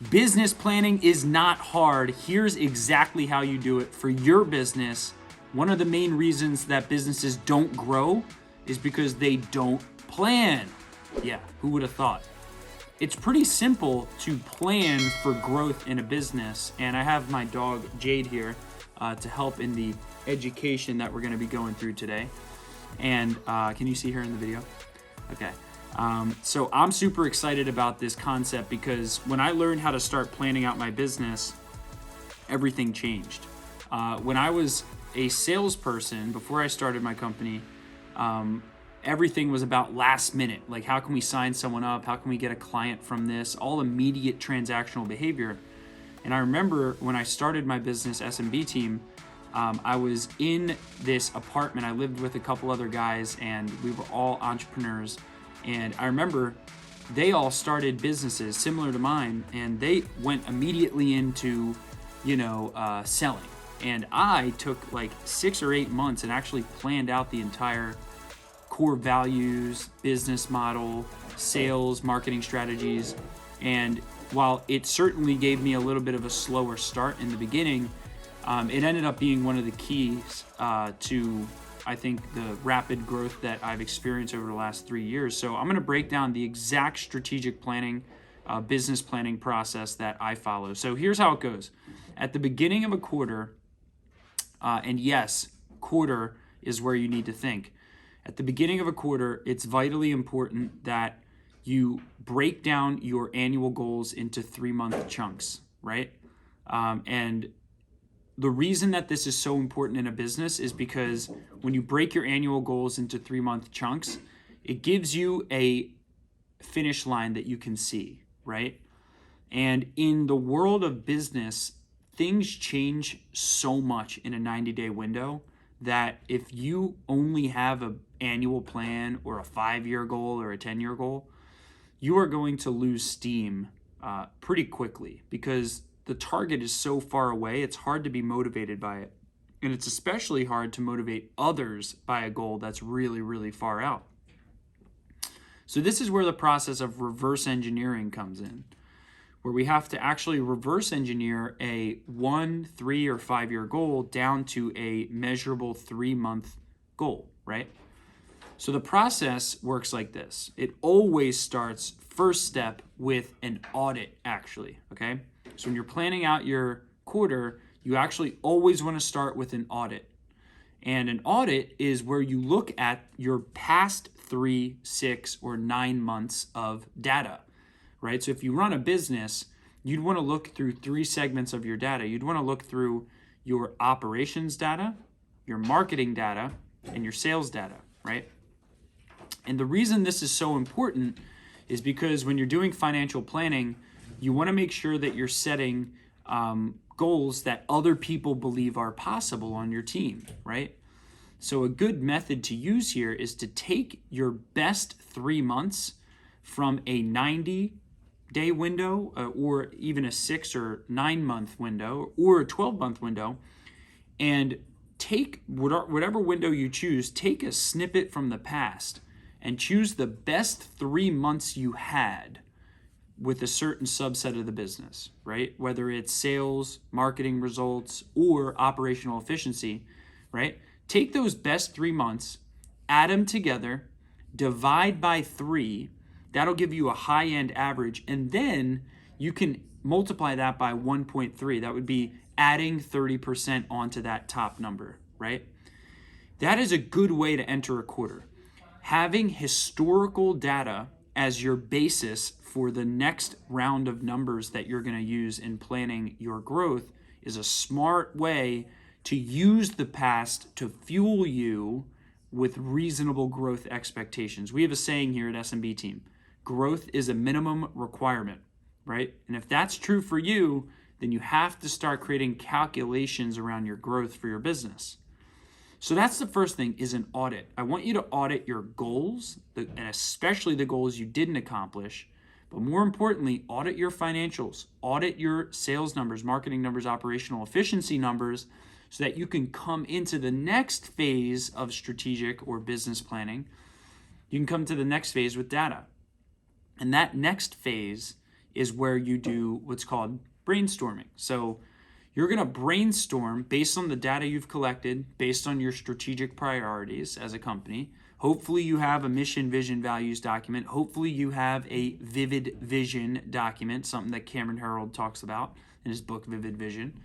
Business planning is not hard. Here's exactly how you do it for your business. One of the main reasons that businesses don't grow is because they don't plan. Yeah, who would have thought? It's pretty simple to plan for growth in a business, and I have my dog Jade here to help in the education that we're going to be going through today. And can you see her in the video? Okay. So I'm super excited about this concept because when I learned how to start planning out my business, everything changed. When I was a salesperson, before I started my company, everything was about last minute. Like, how can we sign someone up? How can we get a client from this? All immediate transactional behavior. And I remember when I started my business SMB team, I was in this apartment. I lived with a couple other guys and we were all entrepreneurs. And I remember they all started businesses similar to mine and they went immediately into, selling. And I took like 6 or 8 months and actually planned out the entire core values, business model, sales, marketing strategies. And while it certainly gave me a little bit of a slower start in the beginning, it ended up being one of the keys to, I think, the rapid growth that I've experienced over the last 3 years. So I'm going to break down the exact strategic planning, business planning process that I follow. So here's how it goes. At the beginning of a quarter, and yes, quarter is where you need to think. At the beginning of a quarter, it's vitally important that you break down your annual goals into 3-month chunks, right? And the reason that this is so important in a business is because when you break your annual goals into 3-month chunks, it gives you a finish line that you can see, right? And in the world of business, things change so much in a 90-day window that if you only have an annual plan or a 5-year goal or a 10-year goal, you are going to lose steam pretty quickly because the target is so far away, it's hard to be motivated by it. And it's especially hard to motivate others by a goal that's really, really far out. So this is where the process of reverse engineering comes in, where we have to actually reverse engineer a 1, 3, or 5-year goal down to a measurable 3-month goal, right? So the process works like this. It always starts, first step, with an audit, actually, okay? So when you're planning out your quarter, you actually always want to start with an audit. And an audit is where you look at your past 3, 6, or 9 months of data, right? So if you run a business, you'd want to look through 3 segments of your data. You'd want to look through your operations data, your marketing data, and your sales data, right? And the reason this is so important is because when you're doing financial planning, you want to make sure that you're setting goals that other people believe are possible on your team, right? So a good method to use here is to take your best 3 months from a 90-day window or even a 6 or 9 month window or a 12-month window, and take whatever window you choose, take a snippet from the past and choose the best 3 months you had with a certain subset of the business, right? Whether it's sales, marketing results, or operational efficiency, right? Take those best 3 months, add them together, divide by 3. That'll give you a high-end average, and then you can multiply that by 1.3. That would be adding 30% onto that top number, right? That is a good way to enter a quarter. Having historical data as your basis for the next round of numbers that you're going to use in planning your growth is a smart way to use the past to fuel you with reasonable growth expectations. We have a saying here at SMB Team, growth is a minimum requirement, right? And if that's true for you, then you have to start creating calculations around your growth for your business. So that's the first thing, is an audit. I want you to audit your goals, and especially the goals you didn't accomplish. But more importantly, audit your financials, audit your sales numbers, marketing numbers, operational efficiency numbers, so that you can come into the next phase of strategic or business planning. You can come to the next phase with data. And that next phase is where you do what's called brainstorming. So you're going to brainstorm based on the data you've collected, based on your strategic priorities as a company. Hopefully you have a mission, vision, values document. Hopefully you have a vivid vision document, something that Cameron Herold talks about in his book, Vivid Vision.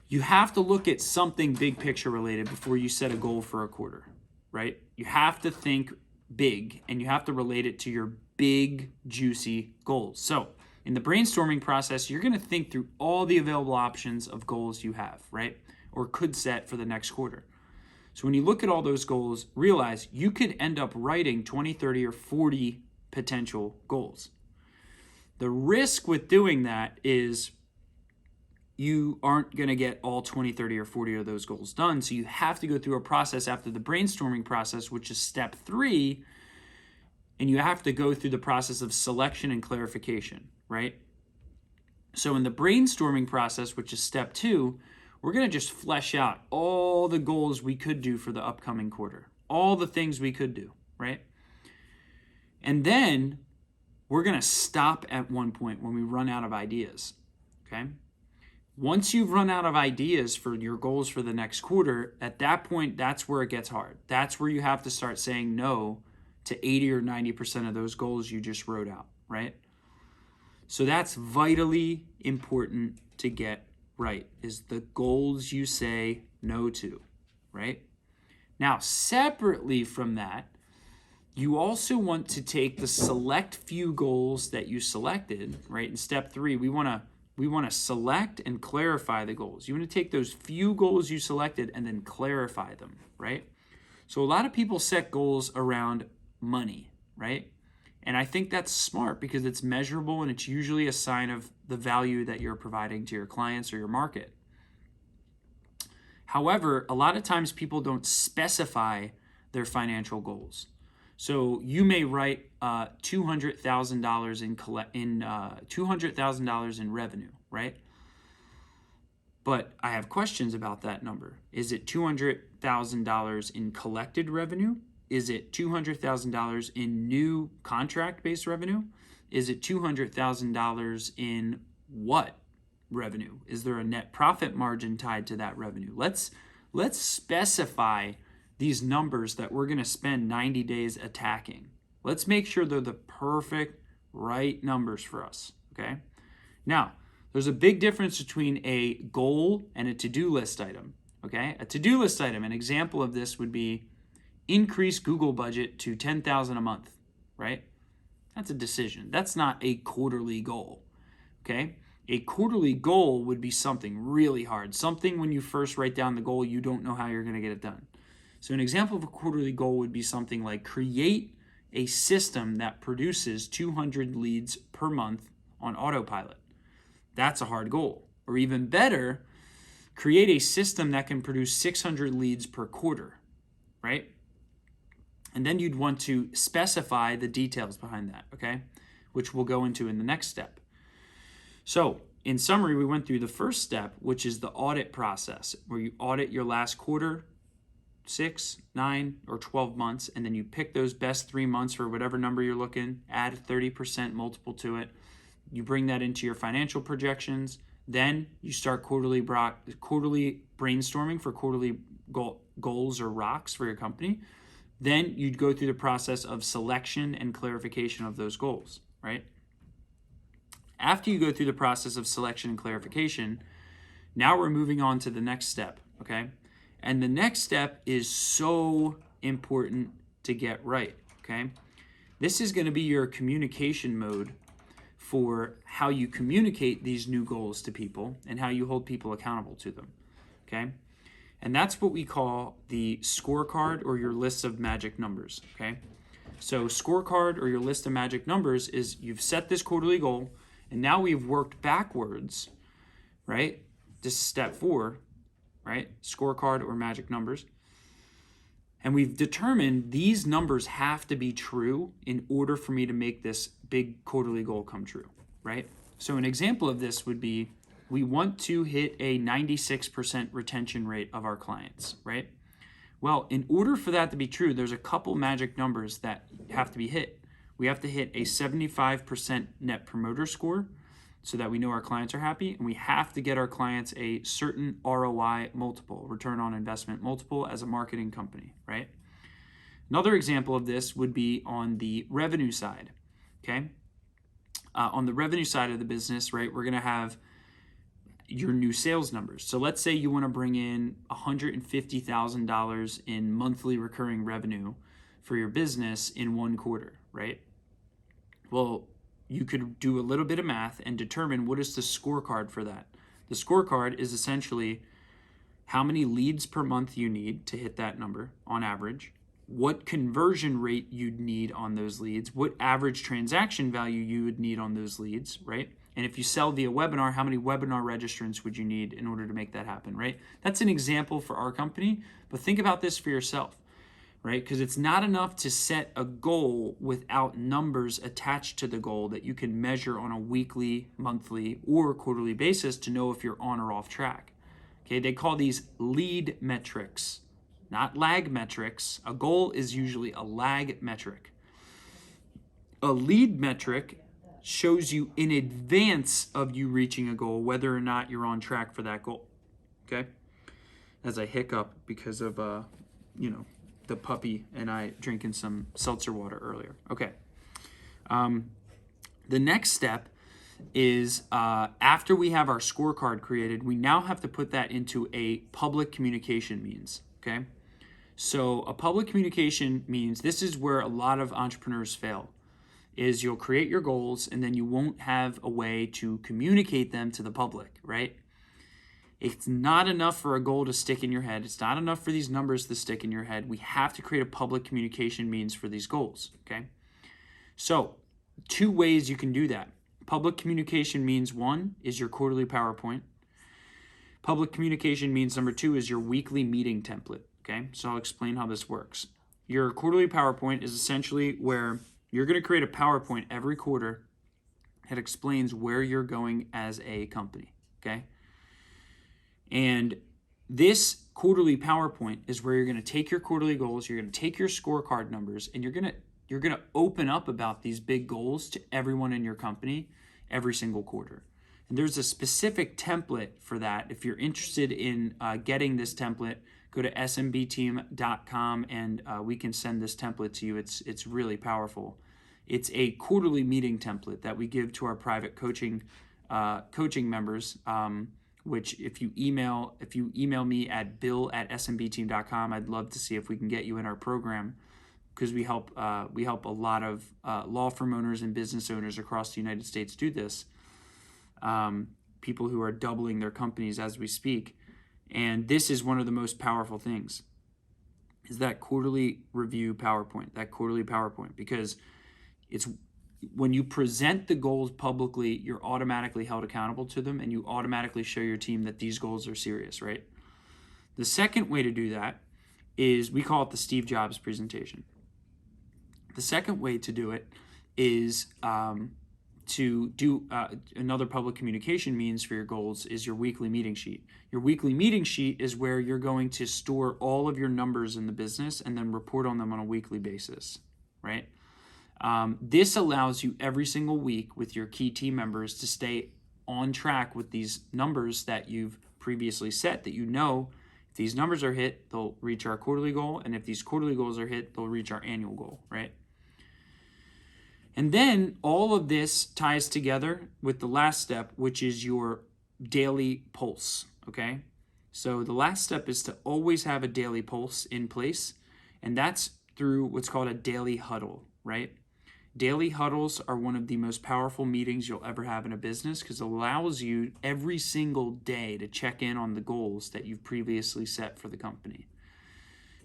You have to look at something big picture related before you set a goal for a quarter, right? You have to think big and you have to relate it to your big, juicy goals. So in the brainstorming process, you're going to think through all the available options of goals you have, right? Or could set for the next quarter. So when you look at all those goals, realize you could end up writing 20, 30, or 40 potential goals. The risk with doing that is you aren't going to get all 20, 30, or 40 of those goals done. So you have to go through a process after the brainstorming process, which is step 3, and you have to go through the process of selection and clarification, right? So in the brainstorming process, which is step 2, we're going to just flesh out all the goals we could do for the upcoming quarter, all the things we could do, right? And then we're going to stop at one point when we run out of ideas, okay? Once you've run out of ideas for your goals for the next quarter, at that point, that's where it gets hard. That's where you have to start saying no to 80 or 90% of those goals you just wrote out, right? So that's vitally important to get right, is the goals you say no to, right? Now, separately from that, you also want to take the select few goals that you selected, right? In step 3, we want to select and clarify the goals. You want to take those few goals you selected and then clarify them, right? So a lot of people set goals around money, right? And I think that's smart because it's measurable and it's usually a sign of the value that you're providing to your clients or your market. However, a lot of times people don't specify their financial goals. So you may write $200,000 in $200,000 in revenue, right? But I have questions about that number. Is it $200,000 in collected revenue? Is it $200,000 in new contract-based revenue? Is it $200,000 in what revenue? Is there a net profit margin tied to that revenue? Let's specify these numbers that we're going to spend 90 days attacking. Let's make sure they're the perfect, right numbers for us, okay? Now, there's a big difference between a goal and a to-do list item, okay? A to-do list item, an example of this would be increase Google budget to $10,000 a month, right? That's a decision. That's not a quarterly goal, okay? A quarterly goal would be something really hard, something when you first write down the goal, you don't know how you're going to get it done. So an example of a quarterly goal would be something like create a system that produces 200 leads per month on autopilot. That's a hard goal. Or even better, create a system that can produce 600 leads per quarter, right? And then you'd want to specify the details behind that, okay? Which we'll go into in the next step. So in summary, we went through the first step, which is the audit process, where you audit your last quarter, 6, 9, or 12 months, and then you pick those best 3 months for whatever number you're looking, add 30% multiple to it. You bring that into your financial projections. Then you start quarterly brainstorming for quarterly goals or rocks for your company. Then you'd go through the process of selection and clarification of those goals, right? After you go through the process of selection and clarification, now we're moving on to the next step, okay? And the next step is so important to get right, okay? This is going to be your communication mode for how you communicate these new goals to people and how you hold people accountable to them, okay? And that's what we call the scorecard or your list of magic numbers, okay? So scorecard or your list of magic numbers is you've set this quarterly goal, and now we've worked backwards, right? This is step 4, right? Scorecard or magic numbers. And we've determined these numbers have to be true in order for me to make this big quarterly goal come true, right? So an example of this would be we want to hit a 96% retention rate of our clients, right? Well, in order for that to be true, there's a couple magic numbers that have to be hit. We have to hit a 75% net promoter score so that we know our clients are happy, and we have to get our clients a certain ROI multiple, return on investment multiple, as a marketing company, right? Another example of this would be on the revenue side, okay? On the revenue side of the business, right, we're gonna have your new sales numbers. So let's say you wanna bring in $150,000 in monthly recurring revenue for your business in one quarter, right? Well, you could do a little bit of math and determine what is the scorecard for that. The scorecard is essentially how many leads per month you need to hit that number on average, what conversion rate you'd need on those leads, what average transaction value you would need on those leads, right? And if you sell via webinar, how many webinar registrants would you need in order to make that happen, right? That's an example for our company, but think about this for yourself, right? Because it's not enough to set a goal without numbers attached to the goal that you can measure on a weekly, monthly, or quarterly basis to know if you're on or off track. Okay, they call these lead metrics, not lag metrics. A goal is usually a lag metric. A lead metric shows you in advance of you reaching a goal whether or not you're on track for that goal. Okay, as I hiccup because of the puppy and I drinking some seltzer water earlier. Okay. The next step is after we have our scorecard created, we now have to put that into a public communication means. Okay. So a public communication means, this is where a lot of entrepreneurs fail, is you'll create your goals and then you won't have a way to communicate them to the public, right? It's not enough for a goal to stick in your head. It's not enough for these numbers to stick in your head. We have to create a public communication means for these goals, okay? So 2 ways you can do that. Public communication means 1 is your quarterly PowerPoint. Public communication means number 2 is your weekly meeting template, okay? So I'll explain how this works. Your quarterly PowerPoint is essentially where you're gonna create a PowerPoint every quarter that explains where you're going as a company, okay? And this quarterly PowerPoint is where you're going to take your quarterly goals, you're going to take your scorecard numbers, and you're going to open up about these big goals to everyone in your company every single quarter. And there's a specific template for that. If you're interested in getting this template, go to smbteam.com and we can send this template to you. It's really powerful. It's a quarterly meeting template that we give to our private coaching members. Which if you email me at bill@smbteam.com, I'd love to see if we can get you in our program, because we help a lot of law firm owners and business owners across the United States do this. People who are doubling their companies as we speak. And this is one of the most powerful things, is that quarterly review PowerPoint, because it's when you present the goals publicly, you're automatically held accountable to them and you automatically show your team that these goals are serious, right? The second way to do that is, we call it the Steve Jobs presentation. The second way to do it is to do another public communication means for your goals is your weekly meeting sheet. Your weekly meeting sheet is where you're going to store all of your numbers in the business and then report on them on a weekly basis, right? This allows you every single week with your key team members to stay on track with these numbers that you've previously set, that you know if these numbers are hit, they'll reach our quarterly goal, and if these quarterly goals are hit, they'll reach our annual goal, right? And then all of this ties together with the last step, which is your daily pulse, okay? So the last step is to always have a daily pulse in place, and that's through what's called a daily huddle, right? Daily huddles are one of the most powerful meetings you'll ever have in a business, because it allows you every single day to check in on the goals that you've previously set for the company.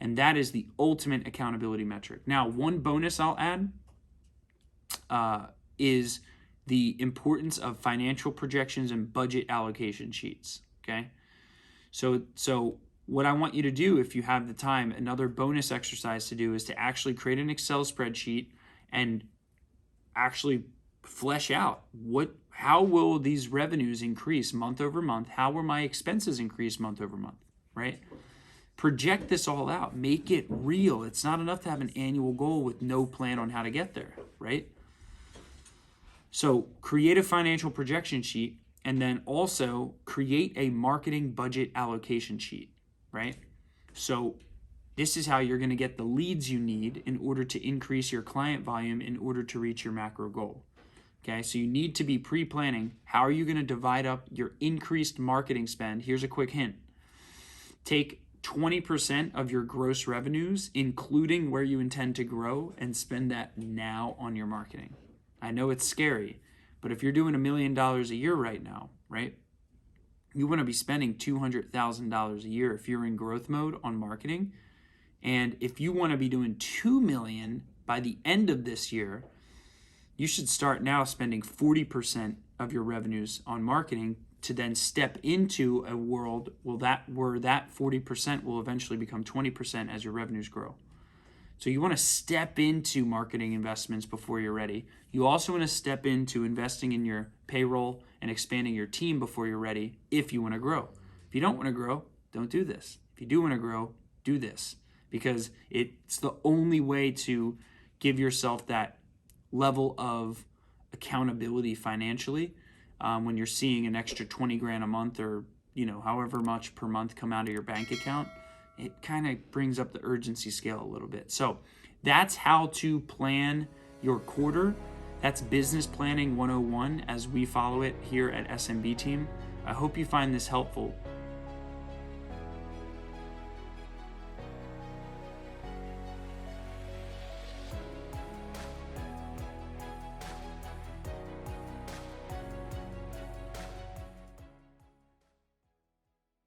And that is the ultimate accountability metric. Now, one bonus I'll add is the importance of financial projections and budget allocation sheets, okay? So what I want you to do, if you have the time, another bonus exercise to do is to actually create an Excel spreadsheet and actually flesh out how will these revenues increase month over month? How will my expenses increase month over month, right? project this all out, make it real. It's not enough to have an annual goal with no plan on how to get there, right? So create a financial projection sheet, and then also create a marketing budget allocation sheet, right? So this is how you're going to get the leads you need in order to increase your client volume in order to reach your macro goal. Okay, so you need to be pre-planning. How are you going to divide up your increased marketing spend? Here's a quick hint. Take 20% of your gross revenues, including where you intend to grow, and spend that now on your marketing. I know it's scary, but if you're doing $1 million a year right now, right, you want to be spending $200,000 a year if you're in growth mode on marketing. And if you want to be doing $2 million by the end of this year, you should start now spending 40% of your revenues on marketing to then step into a world where that 40% will eventually become 20% as your revenues grow. So you want to step into marketing investments before you're ready. You also want to step into investing in your payroll and expanding your team before you're ready if you want to grow. If you don't want to grow, don't do this. If you do want to grow, do this, because it's the only way to give yourself that level of accountability financially when you're seeing an extra 20 grand a month, or however much per month come out of your bank account. It kind of brings up the urgency scale a little bit. So that's how to plan your quarter. That's business planning 101 as we follow it here at SMB Team. I hope you find this helpful.